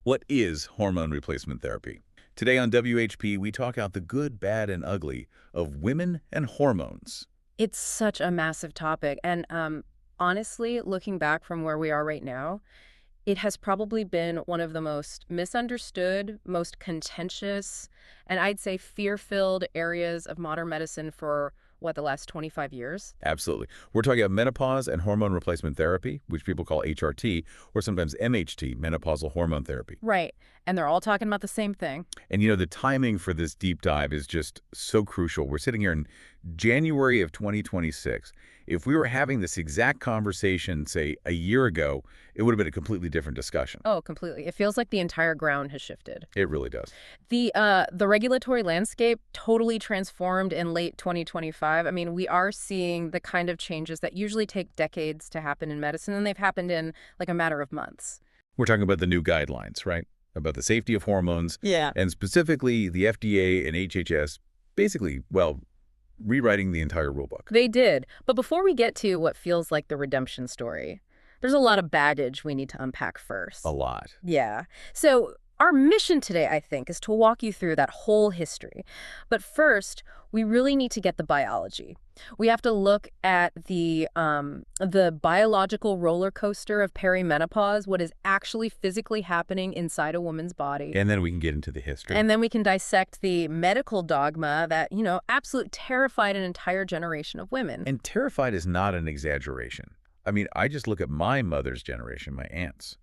What is hormone replacement therapy? Today on WHP, we talk out the good, bad, and ugly of women and hormones. It's such a massive topic. And honestly, looking back from where we are right now, it has probably been one of the most misunderstood, most contentious, and I'd say fear-filled areas of modern medicine for, what, the last 25 years? Absolutely. We're talking about menopause and hormone replacement therapy, which people call HRT, or sometimes MHT, menopausal hormone therapy. Right. And they're all talking about the same thing. And the timing for this deep dive is just so crucial. We're sitting here in January of 2026. If we were having this exact conversation, say, a year ago, it would have been a completely different discussion. Oh, completely. It feels like the entire ground has shifted. It really does. The regulatory landscape totally transformed in late 2025. I mean, we are seeing the kind of changes that usually take decades to happen in medicine, and they've happened in like a matter of months. We're talking about the new guidelines, right? About the safety of hormones. Yeah. And specifically the FDA and HHS basically, well, rewriting the entire rulebook. They did. But before we get to what feels like the redemption story, there's a lot of baggage we need to unpack first. A lot. Yeah. So our mission today, I think, is to walk you through that whole history. But first, we really need to get the biology. We have to look at the biological roller coaster of perimenopause, what is actually physically happening inside a woman's body. And then we can get into the history. And then we can dissect the medical dogma that, absolutely terrified an entire generation of women. And terrified is not an exaggeration. I mean, I just look at my mother's generation, my aunts.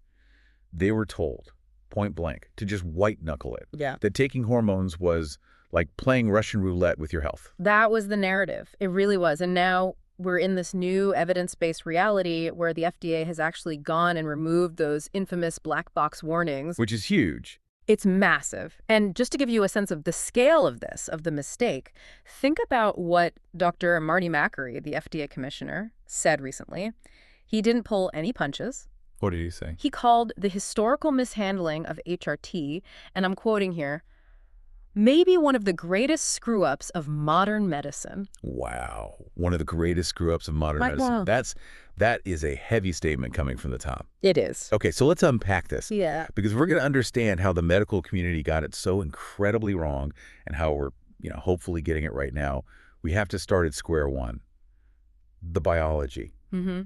They were told, point blank, to just white-knuckle it. Yeah. That taking hormones was like playing Russian roulette with your health. That was the narrative. It really was. And now we're in this new evidence-based reality where the FDA has actually gone and removed those infamous black box warnings. Which is huge. It's massive. And just to give you a sense of the scale of this, of the mistake, think about what Dr. Marty Makary, the FDA commissioner, said recently. He didn't pull any punches. What did he say? He called the historical mishandling of HRT, and I'm quoting here, maybe one of the greatest screw-ups of modern medicine. Wow. One of the greatest screw-ups of modern medicine. That is a heavy statement coming from the top. It is. Okay, so let's unpack this. Yeah. Because we're going to understand how the medical community got it so incredibly wrong and how we're, hopefully getting it right now. We have to start at square one. The biology. Mm-hmm.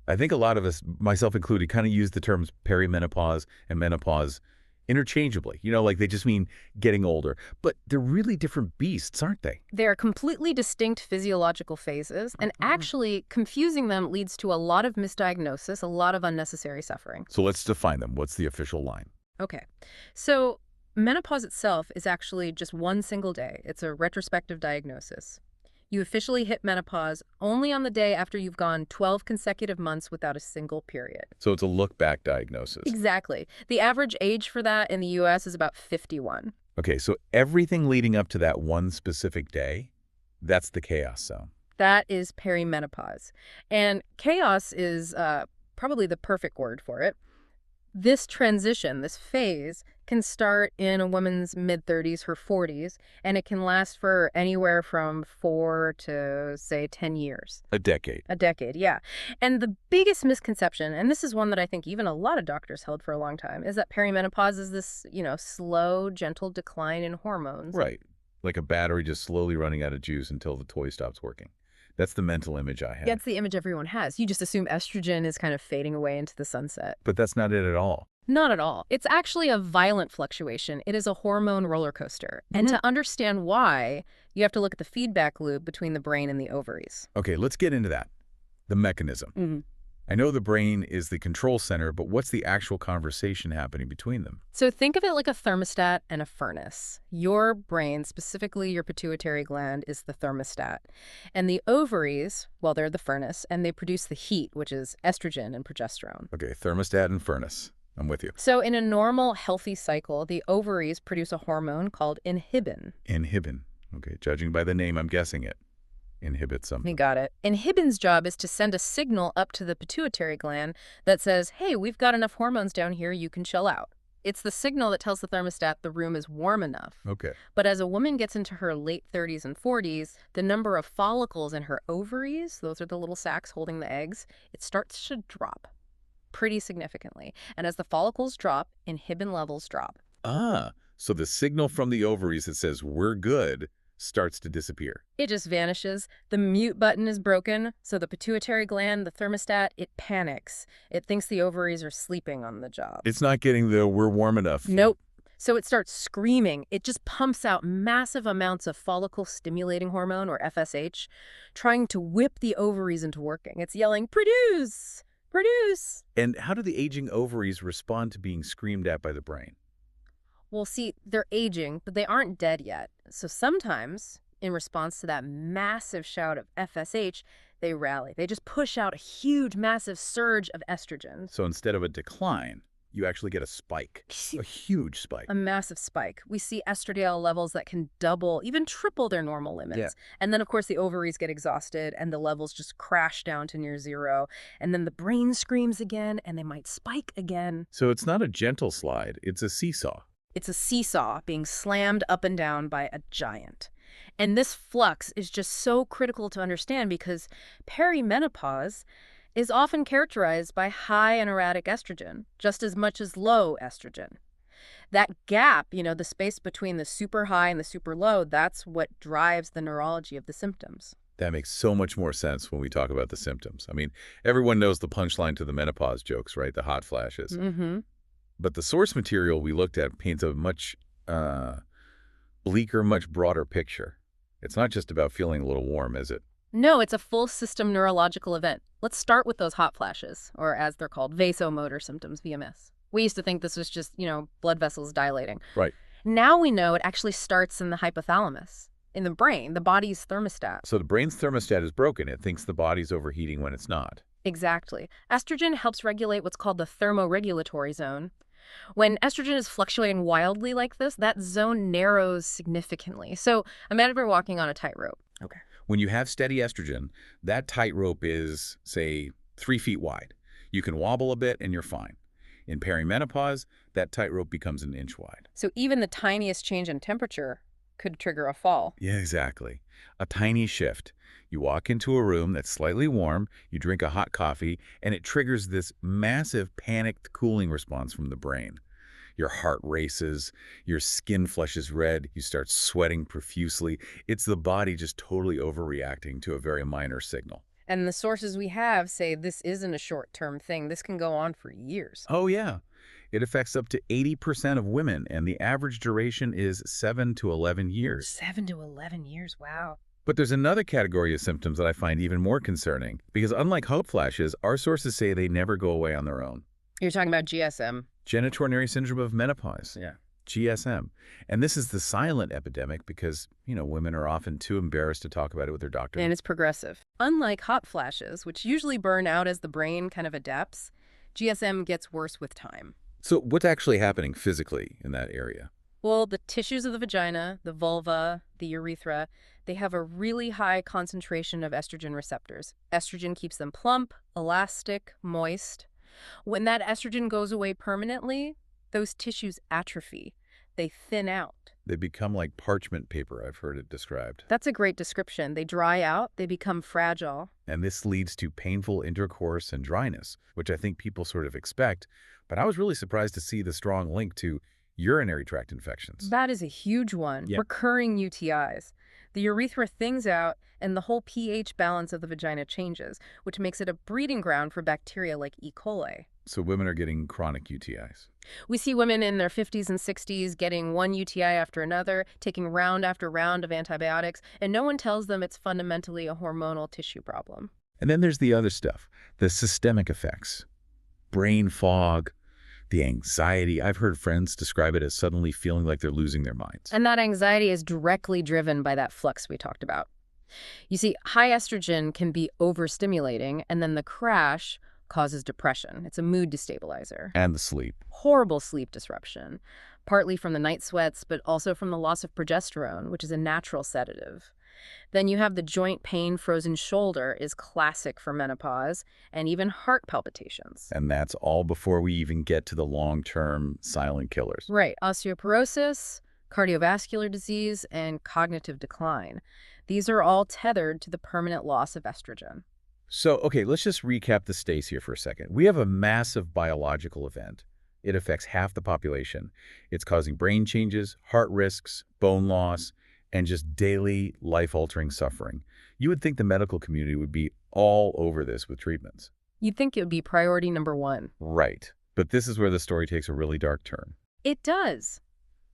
I think a lot of us, myself included, kind of use the terms perimenopause and menopause interchangeably. Like they just mean getting older. But they're really different beasts, aren't they? They're completely distinct physiological phases, and actually confusing them leads to a lot of misdiagnosis, a lot of unnecessary suffering. So let's define them. What's the official line? Okay. So menopause itself is actually just one single day. It's a retrospective diagnosis. You officially hit menopause only on the day after you've gone 12 consecutive months without a single period. So it's a look-back diagnosis. Exactly. The average age for that in the U.S. is about 51. Okay, so everything leading up to that one specific day, that's the chaos zone. That is perimenopause. And chaos is probably the perfect word for it. This transition, this phase, can start in a woman's mid-30s, her 40s, and it can last for anywhere from 4 to, say, 10 years. A decade. A decade, yeah. And the biggest misconception, and this is one that I think even a lot of doctors held for a long time, is that perimenopause is this, slow, gentle decline in hormones. Right. Like a battery just slowly running out of juice until the toy stops working. That's the mental image I have. That's the image everyone has. You just assume estrogen is kind of fading away into the sunset. But that's not it at all. Not at all. It's actually a violent fluctuation. It is a hormone roller coaster. And to understand why, you have to look at the feedback loop between the brain and the ovaries. Okay, let's get into that. The mechanism. I know the brain is the control center, but what's the actual conversation happening between them? So think of it like a thermostat and a furnace. Your brain, specifically your pituitary gland, is the thermostat. And the ovaries, well, they're the furnace, and they produce the heat, which is estrogen and progesterone. Okay, thermostat and furnace. I'm with you. So in a normal, healthy cycle, the ovaries produce a hormone called inhibin. Inhibin. Okay, judging by the name, I'm guessing it. Inhibit something. You got it. Inhibin's job is to send a signal up to the pituitary gland that says, hey, we've got enough hormones down here, you can chill out. It's the signal that tells the thermostat the room is warm enough. Okay. But as a woman gets into her late 30s and 40s, the number of follicles in her ovaries, those are the little sacs holding the eggs, it starts to drop. pretty significantly. And as the follicles drop, inhibin levels drop. Ah, so the signal from the ovaries that says we're good starts to disappear. It just vanishes. The mute button is broken, so the pituitary gland, the thermostat, it panics. It thinks the ovaries are sleeping on the job. It's not getting the we're warm enough. Nope. So it starts screaming. It just pumps out massive amounts of follicle-stimulating hormone, or FSH, trying to whip the ovaries into working. It's yelling, produce! Produce! And how do the aging ovaries respond to being screamed at by the brain? Well, see, they're aging, but they aren't dead yet. So sometimes, in response to that massive shout of FSH, they rally. They just push out a huge, massive surge of estrogen. So instead of a decline, you actually get a spike, a huge spike. A massive spike. We see estradiol levels that can double, even triple their normal limits. Yeah. And then, of course, the ovaries get exhausted and the levels just crash down to near zero. And then the brain screams again and they might spike again. So it's not a gentle slide, it's a seesaw. It's a seesaw being slammed up and down by a giant. And this flux is just so critical to understand because perimenopause is often characterized by high and erratic estrogen, just as much as low estrogen. That gap, the space between the super high and the super low, that's what drives the neurology of the symptoms. That makes so much more sense when we talk about the symptoms. I mean, everyone knows the punchline to the menopause jokes, right? The hot flashes. Mm-hmm. But the source material we looked at paints a much bleaker, much broader picture. It's not just about feeling a little warm, is it? No, it's a full system neurological event. Let's start with those hot flashes, or as they're called, vasomotor symptoms, VMS. We used to think this was just, blood vessels dilating. Right. Now we know it actually starts in the hypothalamus, in the brain, the body's thermostat. So the brain's thermostat is broken. It thinks the body's overheating when it's not. Exactly. Estrogen helps regulate what's called the thermoregulatory zone. When estrogen is fluctuating wildly like this, that zone narrows significantly. So imagine we're walking on a tightrope. Okay. When you have steady estrogen, that tightrope is, say, 3 feet wide. You can wobble a bit and you're fine. In perimenopause, that tightrope becomes an inch wide. So even the tiniest change in temperature could trigger a fall. Yeah, exactly. A tiny shift. You walk into a room that's slightly warm, you drink a hot coffee, and it triggers this massive panicked cooling response from the brain. Your heart races, your skin flushes red, you start sweating profusely. It's the body just totally overreacting to a very minor signal. And the sources we have say this isn't a short-term thing. This can go on for years. Oh, yeah. It affects up to 80% of women, and the average duration is 7 to 11 years. 7 to 11 years, wow. But there's another category of symptoms that I find even more concerning, because unlike hot flashes, our sources say they never go away on their own. You're talking about GSM. Genitourinary syndrome of menopause. Yeah. GSM. And this is the silent epidemic because, women are often too embarrassed to talk about it with their doctor. And it's progressive. Unlike hot flashes, which usually burn out as the brain kind of adapts, GSM gets worse with time. So what's actually happening physically in that area? Well, the tissues of the vagina, the vulva, the urethra, they have a really high concentration of estrogen receptors. Estrogen keeps them plump, elastic, moist. When that estrogen goes away permanently, those tissues atrophy. They thin out. They become like parchment paper, I've heard it described. That's a great description. They dry out, they become fragile. And this leads to painful intercourse and dryness, which I think people sort of expect. But I was really surprised to see the strong link to urinary tract infections. That is a huge one. Yeah. Recurring UTIs. The urethra thins out and the whole pH balance of the vagina changes, which makes it a breeding ground for bacteria like E. coli. So women are getting chronic UTIs. We see women in their 50s and 60s getting one UTI after another, taking round after round of antibiotics, and no one tells them it's fundamentally a hormonal tissue problem. And then there's the other stuff, the systemic effects. Brain fog, the anxiety. I've heard friends describe it as suddenly feeling like they're losing their minds. And that anxiety is directly driven by that flux we talked about. You see, high estrogen can be overstimulating, and then the crash causes depression. It's a mood destabilizer. And the sleep. Horrible sleep disruption, partly from the night sweats, but also from the loss of progesterone, which is a natural sedative. Then you have the joint pain. Frozen shoulder is classic for menopause, and even heart palpitations. And that's all before we even get to the long-term silent killers. Right. Osteoporosis, cardiovascular disease, and cognitive decline. These are all tethered to the permanent loss of estrogen. So, okay, let's just recap the stakes here for a second. We have a massive biological event. It affects half the population. It's causing brain changes, heart risks, bone loss, and just daily life-altering suffering. You would think the medical community would be all over this with treatments. You'd think it would be priority number one. Right. But this is where the story takes a really dark turn. It does.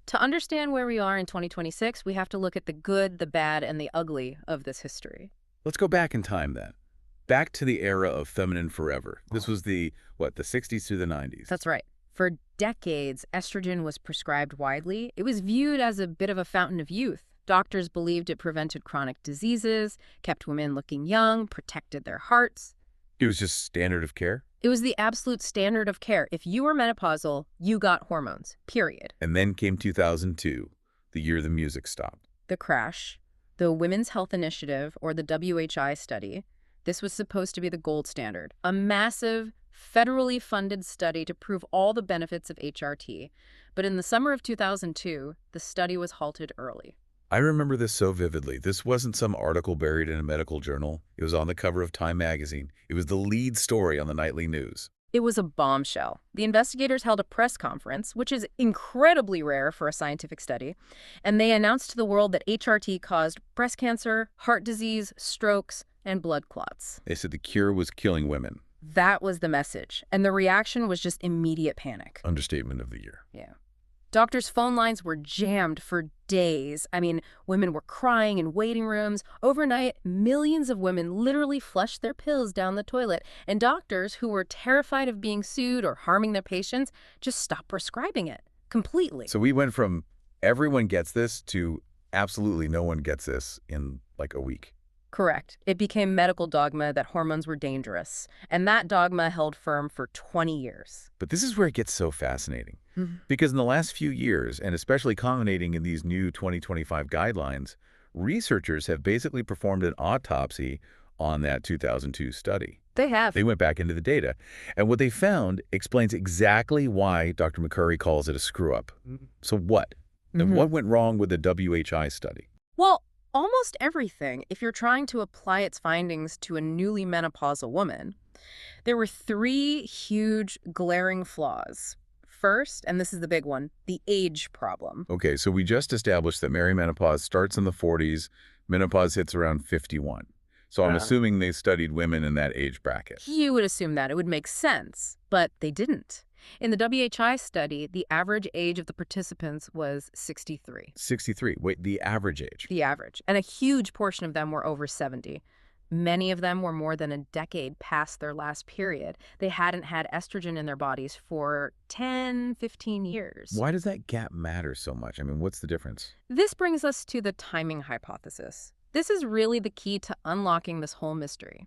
To understand where we are in 2026, we have to look at the good, the bad, and the ugly of this history. Let's go back in time then. Back to the era of feminine forever. This was the 60s through the 90s. That's right. For decades, estrogen was prescribed widely. It was viewed as a bit of a fountain of youth. Doctors believed it prevented chronic diseases, kept women looking young, protected their hearts. It was just standard of care. It was the absolute standard of care. If you were menopausal, you got hormones, period. And then came 2002, the year the music stopped. The crash, the Women's Health Initiative, or the WHI study, this was supposed to be the gold standard. A massive, federally funded study to prove all the benefits of HRT. But in the summer of 2002, the study was halted early. I remember this so vividly. This wasn't some article buried in a medical journal. It was on the cover of Time magazine. It was the lead story on the nightly news. It was a bombshell. The investigators held a press conference, which is incredibly rare for a scientific study, and they announced to the world that HRT caused breast cancer, heart disease, strokes, and blood clots. They said the cure was killing women. That was the message, and the reaction was just immediate panic. Understatement of the year. Yeah. Doctors' phone lines were jammed for days. I mean, women were crying in waiting rooms. Overnight, millions of women literally flushed their pills down the toilet, and doctors who were terrified of being sued or harming their patients just stopped prescribing it completely. So we went from everyone gets this to absolutely no one gets this in like a week. Correct. It became medical dogma that hormones were dangerous, and that dogma held firm for 20 years. But this is where it gets so fascinating. Mhm. Because in the last few years, and especially culminating in these new 2025 guidelines, researchers have basically performed an autopsy on that 2002 study. They have. They went back into the data, and what they found explains exactly why Dr. McCurry calls it a screw-up. So what? And what went wrong with the WHI study? Well, almost everything, if you're trying to apply its findings to a newly menopausal woman. There were three huge, glaring flaws. First, and this is the big one, the age problem. Okay, so we just established that menopause starts in the 40s, menopause hits around 51. So I'm assuming they studied women in that age bracket. You would assume that. It would make sense, but they didn't. In the WHI study, the average age of the participants was 63. 63. Wait, the average age. The average. And a huge portion of them were over 70. Many of them were more than a decade past their last period. They hadn't had estrogen in their bodies for 10, 15 years. Why does that gap matter so much? I mean, what's the difference? This brings us to the timing hypothesis. This is really the key to unlocking this whole mystery.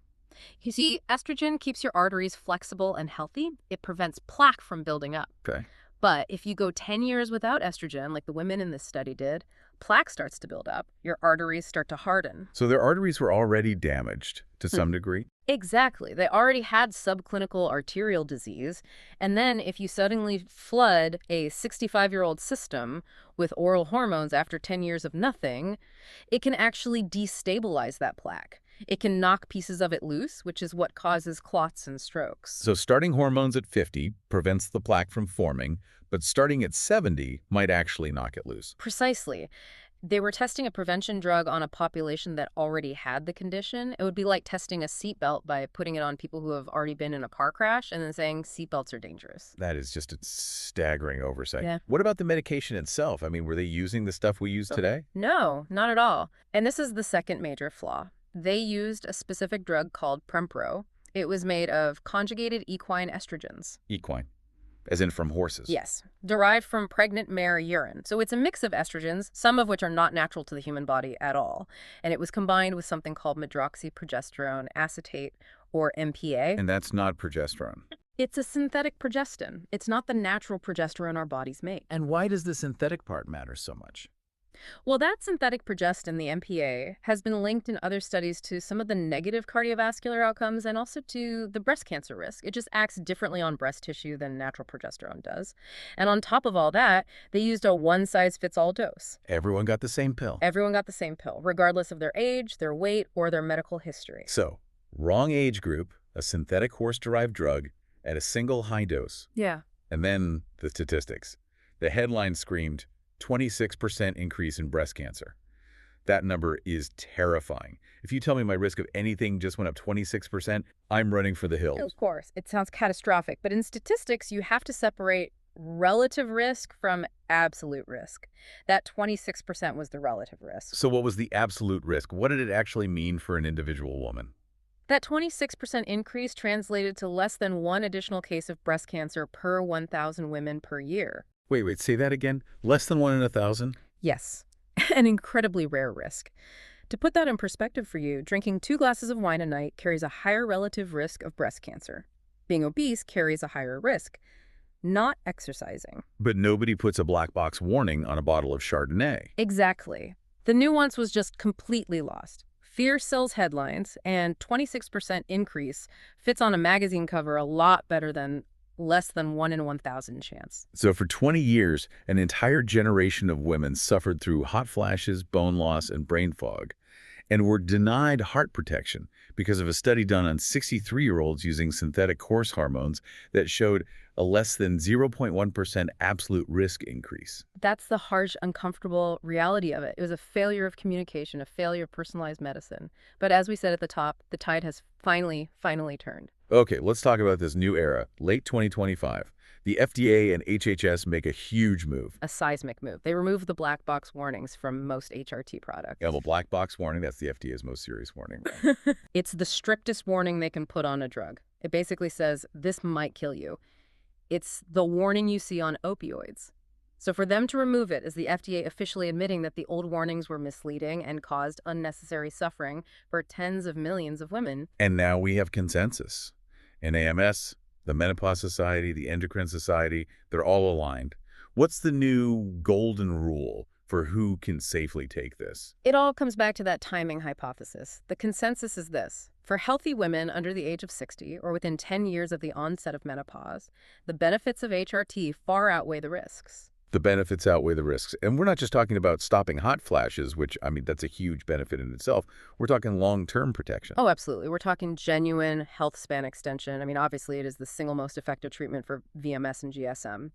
You see, estrogen keeps your arteries flexible and healthy. It prevents plaque from building up. Okay. But if you go 10 years without estrogen, like the women in this study did, plaque starts to build up. Your arteries start to harden. So their arteries were already damaged to some degree? Exactly. They already had subclinical arterial disease. And then if you suddenly flood a 65-year-old system with oral hormones after 10 years of nothing, it can actually destabilize that plaque. It can knock pieces of it loose, which is what causes clots and strokes. So starting hormones at 50 prevents the plaque from forming, but starting at 70 might actually knock it loose. Precisely. They were testing a prevention drug on a population that already had the condition. It would be like testing a seatbelt by putting it on people who have already been in a car crash and then saying seatbelts are dangerous. That is just a staggering oversight. Yeah. What about the medication itself? I mean, were they using the stuff we use today? No, not at all. And this is the second major flaw. They used a specific drug called Prempro. It was made of conjugated equine estrogens. Equine, as in from horses? Yes, derived from pregnant mare urine. So it's a mix of estrogens, some of which are not natural to the human body at all. And it was combined with something called medroxyprogesterone acetate, or MPA. And that's not progesterone. It's a synthetic progestin. It's not the natural progesterone our bodies make. And why does the synthetic part matter so much? Well, that synthetic progestin, the MPA, has been linked in other studies to some of the negative cardiovascular outcomes and also to the breast cancer risk. It just acts differently on breast tissue than natural progesterone does. And on top of all that, they used a one-size-fits-all dose. Everyone got the same pill. Everyone got the same pill, regardless of their age, their weight, or their medical history. So, Wrong age group, a synthetic horse-derived drug at a single high dose. Yeah. And then the statistics. The headline screamed 26% increase in breast cancer. That number is terrifying. If you tell me my risk of anything just went up 26%, I'm running for the hills. Of course, it sounds catastrophic, but in statistics, you have to separate relative risk from absolute risk. That 26% was the relative risk. So what was the absolute risk? What did it actually mean for an individual woman? That 26% increase translated to less than one additional case of breast cancer per 1,000 women per year. Wait, say that again? Less than 1 in 1,000? Yes, an incredibly rare risk. To put that in perspective for you, drinking 2 glasses of wine a night carries a higher relative risk of breast cancer. Being obese carries a higher risk. Not exercising. But nobody puts a black box warning on a bottle of Chardonnay. Exactly. The nuance was just completely lost. Fear sells headlines, and 26% increase fits on a magazine cover a lot better than less than 1 in 1,000 chance. So for 20 years, an entire generation of women suffered through hot flashes, bone loss, and brain fog, and were denied heart protection because of a study done on 63-year-olds using synthetic horse hormones that showed a less than 0.1% absolute risk increase. That's the harsh, uncomfortable reality of it. It was a failure of communication, a failure of personalized medicine. But as we said at the top, the tide has finally turned. Okay, let's talk about this new era, late 2025. The FDA and HHS make a huge move. A seismic move. They removed the black box warnings from most HRT products. Yeah, well, black box warning, that's the FDA's most serious warning. It's the strictest warning they can put on a drug. It basically says, this might kill you. It's the warning you see on opioids. So for them to remove it is the FDA officially admitting that the old warnings were misleading and caused unnecessary suffering for tens of millions of women. And now we have consensus. NAMS, the Menopause Society, the Endocrine Society, they're all aligned. What's the new golden rule for who can safely take this? It all comes back to that timing hypothesis. The consensus is this. For healthy women under the age of 60 or within 10 years of the onset of menopause, the benefits of HRT far outweigh the risks. The benefits outweigh the risks. And we're not just talking about stopping hot flashes, which, I mean, that's a huge benefit in itself. We're talking long-term protection. Oh, absolutely. We're talking genuine health span extension. I mean, obviously, it is the single most effective treatment for VMS and GSM.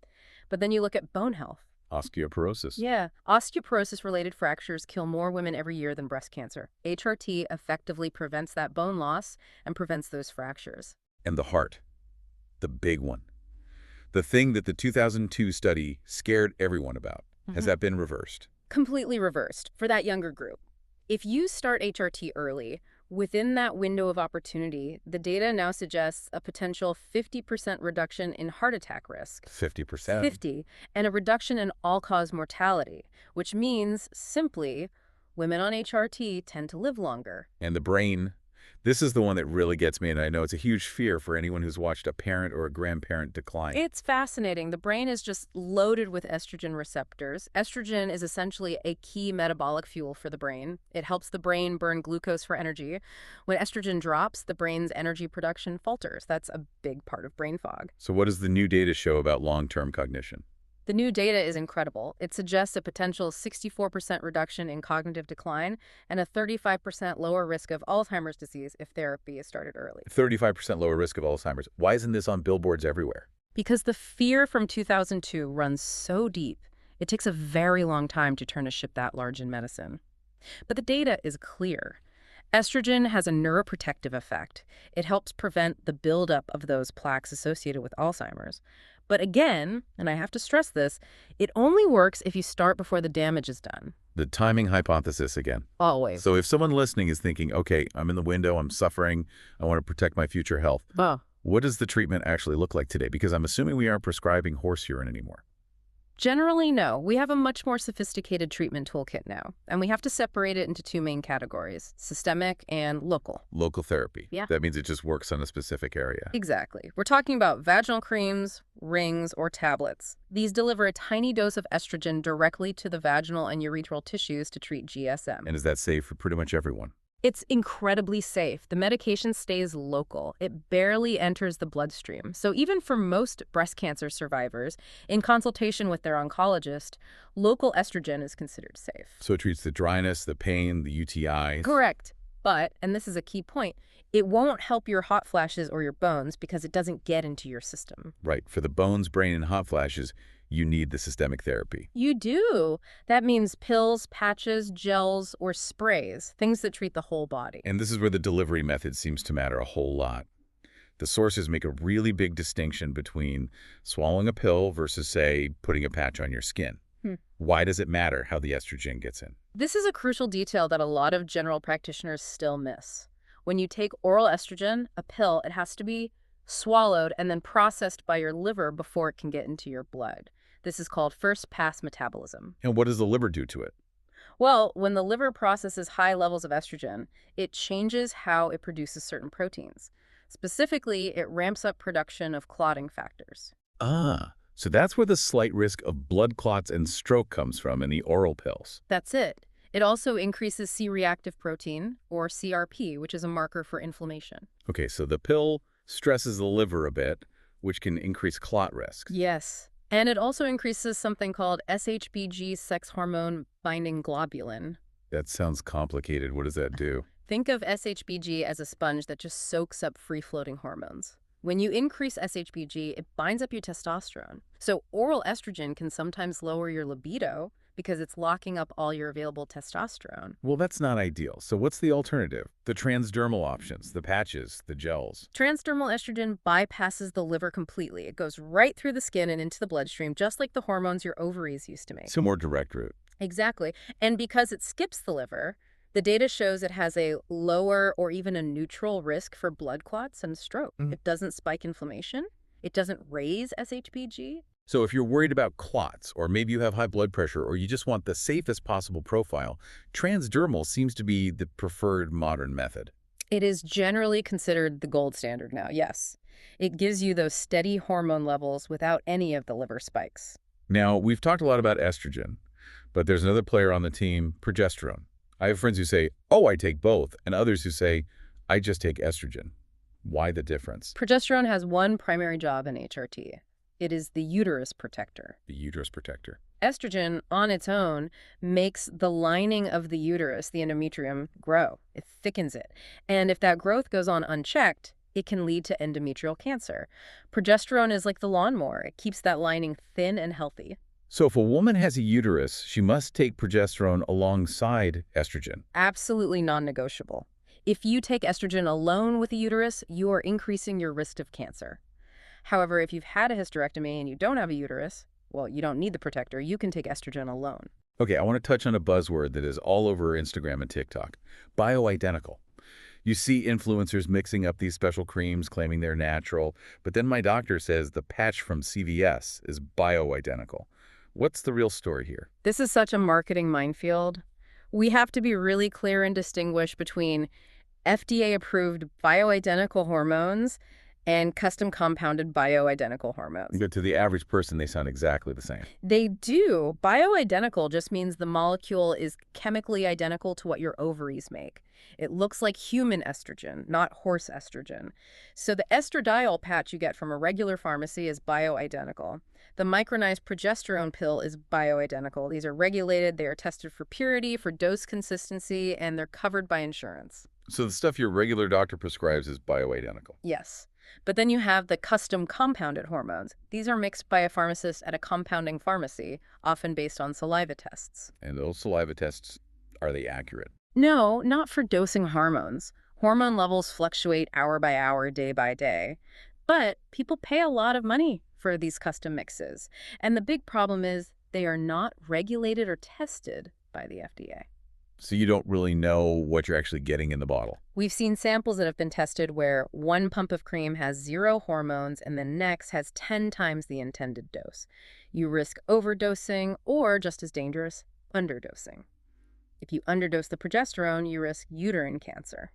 But then you look at bone health. Osteoporosis. Yeah. Osteoporosis-related fractures kill more women every year than breast cancer. HRT effectively prevents that bone loss and prevents those fractures. And the heart, the big one. The thing that the 2002 study scared everyone about. Has that been reversed? Completely reversed for that younger group. If you start HRT early, within that window of opportunity, the data now suggests a potential 50% reduction in heart attack risk. 50%? 50, and a reduction in all-cause mortality, which means, simply, women on HRT tend to live longer. And the brain. This is the one that really gets me, and I know it's a huge fear for anyone who's watched a parent or a grandparent decline. It's fascinating. The brain is just loaded with estrogen receptors. Estrogen is essentially a key metabolic fuel for the brain. It helps the brain burn glucose for energy. When estrogen drops, the brain's energy production falters. That's a big part of brain fog. So what does the new data show about long-term cognition? The new data is incredible. It suggests a potential 64% reduction in cognitive decline and a 35% lower risk of Alzheimer's disease if therapy is started early. 35% lower risk of Alzheimer's. Why isn't this on billboards everywhere? Because the fear from 2002 runs so deep, it takes a very long time to turn a ship that large in medicine. But the data is clear. Estrogen has a neuroprotective effect. It helps prevent the buildup of those plaques associated with Alzheimer's. But again, and I have to stress this, it only works if you start before the damage is done. The timing hypothesis again. Always. So if someone listening is thinking, okay, I'm in the window, I'm suffering, I want to protect my future health, what does the treatment actually look like today? Because I'm assuming we aren't prescribing horse urine anymore. Generally, no. We have a much more sophisticated treatment toolkit now, and we have to separate it into 2 main categories, systemic and local. Local therapy. Yeah. That means it just works on a specific area. Exactly. We're talking about vaginal creams, rings, or tablets. These deliver a tiny dose of estrogen directly to the vaginal and urethral tissues to treat GSM. And is that safe for pretty much everyone? It's incredibly safe. The medication stays local. It barely enters the bloodstream. So even for most breast cancer survivors, in consultation with their oncologist, local estrogen is considered safe. So it treats the dryness, the pain, the UTIs. Correct. But, and this is a key point, it won't help your hot flashes or your bones because it doesn't get into your system. Right. For the bones, brain, and hot flashes, you need the systemic therapy. You do. That means pills, patches, gels, or sprays, things that treat the whole body. And this is where the delivery method seems to matter a whole lot. The sources make a really big distinction between swallowing a pill versus, say, putting a patch on your skin. Why does it matter how the estrogen gets in? This is a crucial detail that a lot of general practitioners still miss. When you take oral estrogen, a pill, it has to be swallowed and then processed by your liver before it can get into your blood. This is called first-pass metabolism. And what does the liver do to it? Well, when the liver processes high levels of estrogen, it changes how it produces certain proteins. Specifically, it ramps up production of clotting factors. Ah, so that's where the slight risk of blood clots and stroke comes from in the oral pills. That's it. It also increases C-reactive protein, or CRP, which is a marker for inflammation. Okay, so the pill stresses the liver a bit, which can increase clot risk. Yes. And it also increases something called SHBG, sex hormone binding globulin. That sounds complicated. What does that do? Think of SHBG as a sponge that just soaks up free-floating hormones. When you increase SHBG, it binds up your testosterone. So oral estrogen can sometimes lower your libido because it's locking up all your available testosterone. Well, that's not ideal. So what's the alternative? The transdermal options, the patches, the gels. Transdermal estrogen bypasses the liver completely. It goes right through the skin and into the bloodstream, just like the hormones your ovaries used to make. So more direct route. Exactly. And because it skips the liver, the data shows it has a lower or even a neutral risk for blood clots and stroke. It doesn't spike inflammation. It doesn't raise SHBG. So if you're worried about clots, or maybe you have high blood pressure, or you just want the safest possible profile, transdermal seems to be the preferred modern method. It is generally considered the gold standard now, yes. It gives you those steady hormone levels without any of the liver spikes. Now, we've talked a lot about estrogen, but there's another player on the team, progesterone. I have friends who say, oh, I take both, and others who say, I just take estrogen. Why the difference? Progesterone has one primary job in HRT. It is the uterus protector. The uterus protector. Estrogen, on its own, makes the lining of the uterus, the endometrium, grow. It thickens it. And if that growth goes on unchecked, it can lead to endometrial cancer. Progesterone is like the lawnmower. It keeps that lining thin and healthy. So if a woman has a uterus, she must take progesterone alongside estrogen. Absolutely non-negotiable. If you take estrogen alone with a uterus, you are increasing your risk of cancer. However, if you've had a hysterectomy and you don't have a uterus, well, you don't need the protector. You can take estrogen alone. Okay, I want to touch on a buzzword that is all over Instagram and TikTok, bioidentical. You see influencers mixing up these special creams, claiming they're natural, but then my doctor says the patch from CVS is bioidentical. What's the real story here? This is such a marketing minefield. We have to be really clear and distinguish between FDA-approved bioidentical hormones and custom compounded bioidentical hormones. But to the average person, they sound exactly the same. They do. Bioidentical just means the molecule is chemically identical to what your ovaries make. It looks like human estrogen, not horse estrogen. So the estradiol patch you get from a regular pharmacy is bioidentical. The micronized progesterone pill is bioidentical. These are regulated, they are tested for purity, for dose consistency, and they're covered by insurance. So the stuff your regular doctor prescribes is bioidentical. Yes. But then you have the custom compounded hormones. These are mixed by a pharmacist at a compounding pharmacy, often based on saliva tests. And those saliva tests, are they accurate? No, not for dosing hormones. Hormone levels fluctuate hour by hour, day by day. But people pay a lot of money for these custom mixes. And the big problem is they are not regulated or tested by the FDA. So you don't really know what you're actually getting in the bottle. We've seen samples that have been tested where one pump of cream has 0 hormones and the next has 10 times the intended dose. You risk overdosing or, just as dangerous, underdosing. If you underdose the progesterone, you risk uterine cancer.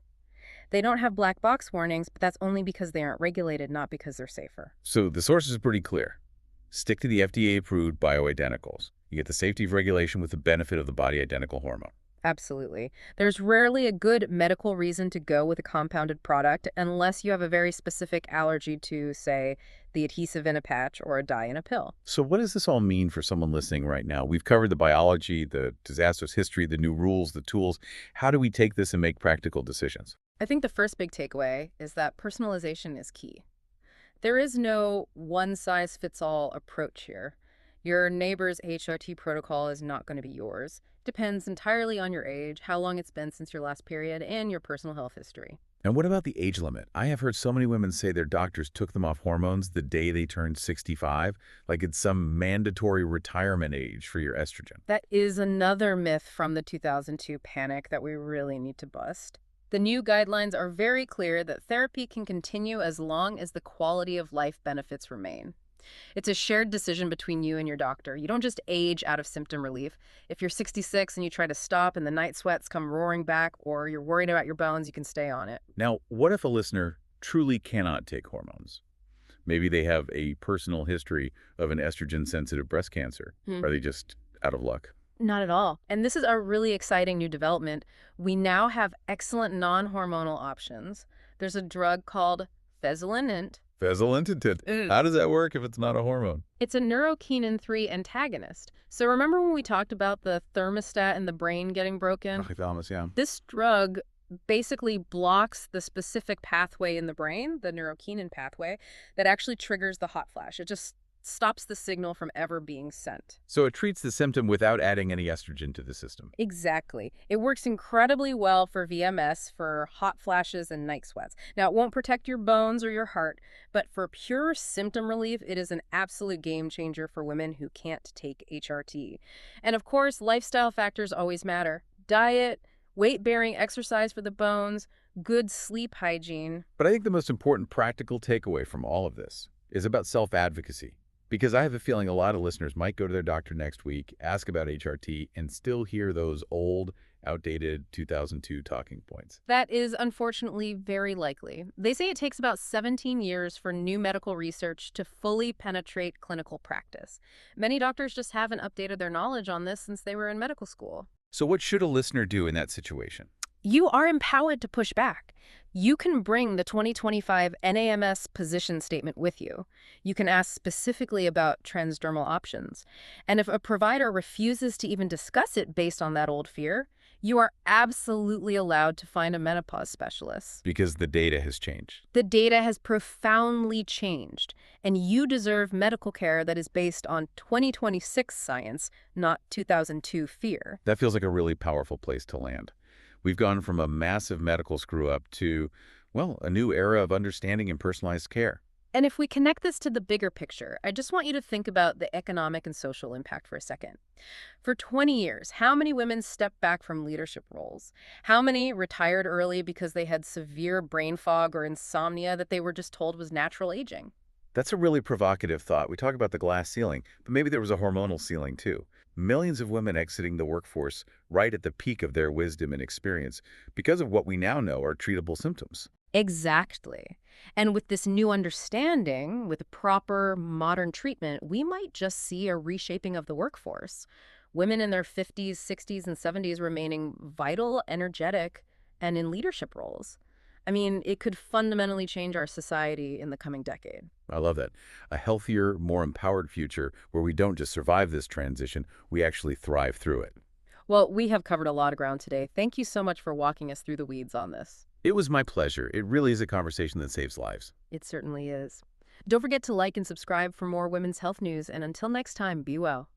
They don't have black box warnings, but that's only because they aren't regulated, not because they're safer. So the source is pretty clear. Stick to the FDA-approved bioidenticals. You get the safety of regulation with the benefit of the body-identical hormone. Absolutely. There's rarely a good medical reason to go with a compounded product unless you have a very specific allergy to, say, the adhesive in a patch or a dye in a pill. So what does this all mean for someone listening right now? We've covered the biology, the disastrous history, the new rules, the tools. How do we take this and make practical decisions? I think the first big takeaway is that personalization is key. There is no one-size-fits-all approach here. Your neighbor's HRT protocol is not going to be yours. Depends entirely on your age, how long it's been since your last period, and your personal health history. And what about the age limit? I have heard so many women say their doctors took them off hormones the day they turned 65, like it's some mandatory retirement age for your estrogen. That is another myth from the 2002 panic that we really need to bust. The new guidelines are very clear that therapy can continue as long as the quality of life benefits remain. It's a shared decision between you and your doctor. You don't just age out of symptom relief. If you're 66 and you try to stop and the night sweats come roaring back, or you're worried about your bones, you can stay on it. Now, what if a listener truly cannot take hormones? Maybe they have a personal history of an estrogen-sensitive breast cancer. Hmm. Are they just out of luck? Not at all. And this is a really exciting new development. We now have excellent non-hormonal options. There's a drug called fesolenint. Fezolinetant. How does that work if it's not a hormone? It's a neurokinin 3 antagonist. So remember when we talked about the thermostat in the brain getting broken? Hypothalamus, yeah. This drug basically blocks the specific pathway in the brain, the neurokinin pathway, that actually triggers the hot flash. It just stops the signal from ever being sent. So it treats the symptom without adding any estrogen to the system. Exactly. It works incredibly well for VMS, for hot flashes and night sweats. Now, it won't protect your bones or your heart, but for pure symptom relief, it is an absolute game changer for women who can't take HRT. And of course, lifestyle factors always matter. Diet, weight-bearing exercise for the bones, good sleep hygiene. But I think the most important practical takeaway from all of this is about self-advocacy. Because I have a feeling a lot of listeners might go to their doctor next week, ask about HRT, and still hear those old, outdated 2002 talking points. That is unfortunately very likely. They say it takes about 17 years for new medical research to fully penetrate clinical practice. Many doctors just haven't updated their knowledge on this since they were in medical school. So what should a listener do in that situation? You are empowered to push back. You can bring the 2025 NAMS position statement with you. You can ask specifically about transdermal options. And if a provider refuses to even discuss it based on that old fear, you are absolutely allowed to find a menopause specialist. Because the data has changed. The data has profoundly changed, and you deserve medical care that is based on 2026 science, not 2002 fear. That feels like a really powerful place to land. We've gone from a massive medical screw-up to, well, a new era of understanding and personalized care. And if we connect this to the bigger picture, I just want you to think about the economic and social impact for a second. For 20 years, how many women stepped back from leadership roles? How many retired early because they had severe brain fog or insomnia that they were just told was natural aging? That's a really provocative thought. We talk about the glass ceiling, but maybe there was a hormonal ceiling too. Millions of women exiting the workforce right at the peak of their wisdom and experience because of what we now know are treatable symptoms. Exactly. And with this new understanding, with proper modern treatment, we might just see a reshaping of the workforce. Women in their 50s, 60s, and 70s remaining vital, energetic, and in leadership roles. I mean, it could fundamentally change our society in the coming decade. I love that. A healthier, more empowered future where we don't just survive this transition, we actually thrive through it. Well, we have covered a lot of ground today. Thank you so much for walking us through the weeds on this. It was my pleasure. It really is a conversation that saves lives. It certainly is. Don't forget to like and subscribe for more women's health news, and until next time, be well.